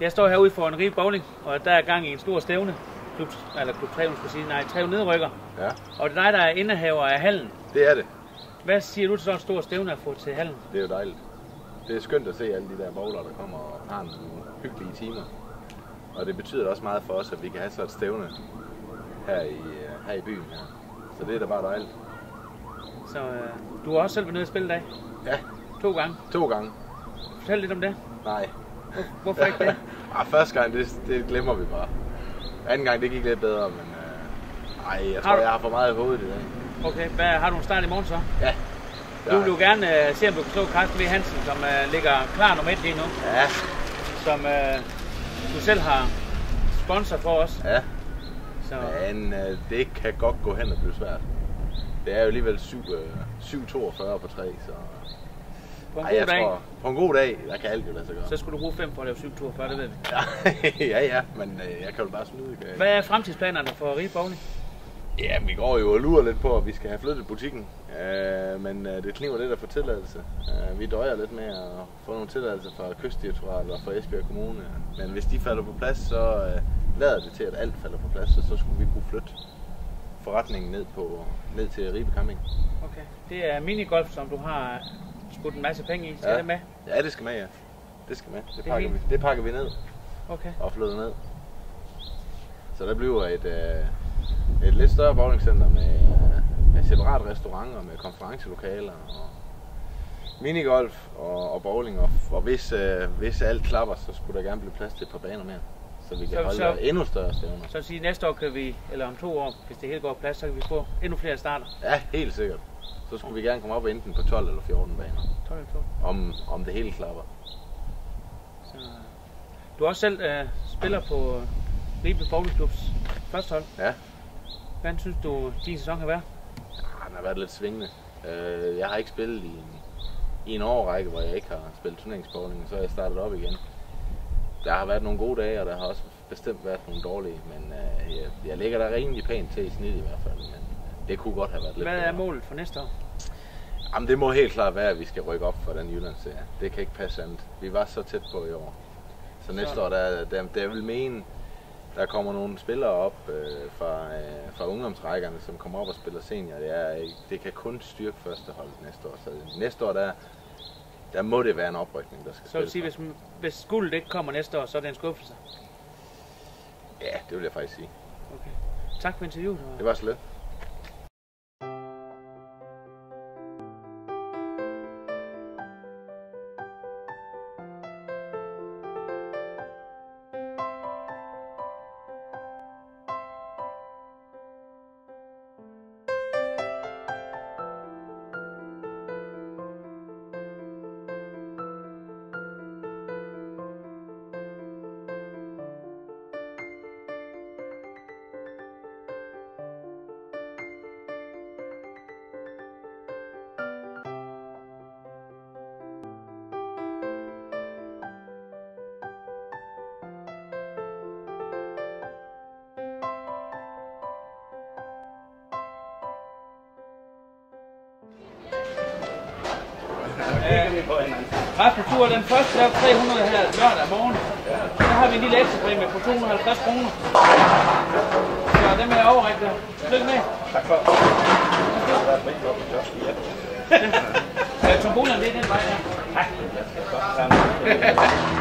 Jeg står herude for en Ribe Bowling, og der er gang i en stor stævne. Klub 3, skal sige. Nej, 3 nedrykker. Ja. Og det er dig, der er indehaver af hallen. Det er det. Hvad siger du til sådan en stor stævne at få til hallen? Det er jo dejligt. Det er skønt at se alle de der bowlere, der kommer og har nogle hyggelige timer. Og det betyder også meget for os, at vi kan have sådan et stævne her i byen her. Så det er da bare dejligt. Så du har også selv været nede og spille i dag? Ja. 2 gange? 2 gange. Fortæl lidt om det. Nej. Hvorfor ikke det? Første gang, det glemmer vi bare. Anden gang, det gik lidt bedre, men jeg tror, jeg har for meget i hovedet i dag. Okay, har du en start i morgen så? Ja. Du vil jo gerne se, om du kan slå Carsten V. Hansen, som ligger klar nummer 1 lige nu. Ja. Som du selv har sponsor for os. Ja. Så. Men det kan godt gå hen og blive svært. Det er jo alligevel 7,42 på 3, så... På en god dag? På en god dag, der kan alt jo lade sig gøre. Så skulle du bruge 5 for at lave 7,42, det ved vi. ja, men jeg kan jo bare snyde. Hvad er fremtidsplanerne for Ribe Bowling? Ja, vi går jo og lurer lidt på, at vi skal have flyttet butikken. Men det kniver lidt at få tilladelse. Vi døjer lidt med at få nogle tilladelser fra Kystdirektoratet og fra Esbjerg Kommune. Men hvis de falder på plads, så lader det til, at alt falder på plads, og så skulle vi kunne flytte forretningen ned til Ribe Camping. Okay. Det er minigolf, som du har skudt en masse penge i. Skal det med? Ja, det skal med, ja. Det skal med. Det pakker vi ned. Okay. Og flytter ned. Så der bliver et lidt større bowlingcenter med separat restauranter, med konferencelokaler og minigolf og bowling. Og hvis alt klapper, så skulle der gerne blive plads til et par baner mere. Så vi kan holde endnu større stævner. Så at sige, næste år kan vi, eller om 2 år, hvis det hele går på plads, så kan vi få endnu flere starter? Ja, helt sikkert. Så skulle vi gerne komme op enten på 12 eller 14 baner. 12 eller 14? Om det hele klapper. Så, du også selv spiller på Ribe Bowlingklubs første hold. Ja. Hvordan synes du, din sæson har været? Den har været lidt svingende. Jeg har ikke spillet i en årrække, hvor jeg ikke har spillet turneringsbowling, så er jeg startet op igen. Der har været nogle gode dage, og der har også bestemt været nogle dårlige, men jeg ligger der rimelig pænt til i snit i hvert fald, men det kunne godt have været lidt. Hvad er målet for næste år? Jamen, det må helt klart være, at vi skal rykke op for den Jyllandsserie. Det kan ikke passe andet. Vi var så tæt på i år. Så næste år, der vil mene, der kommer nogle spillere op fra ungdomsrækkerne, som kommer op og spiller senior. Det kan kun styrke førsteholdet næste år. Så næste år, der må det være en oprykning, der skal spille. Så vil sige, hvis guldet ikke kommer næste år, så er det en skuffelse? Ja, det vil jeg faktisk sige. Okay. Tak for interviewet. Det var så lidt. Restretur, den første er 300 her lørdag morgen. Så har vi en lille ekstrapræmie på 250 kroner. Så dem er jeg overrækket. Lykke med. Tak for. Tombolerne, det er den vej her. Tak.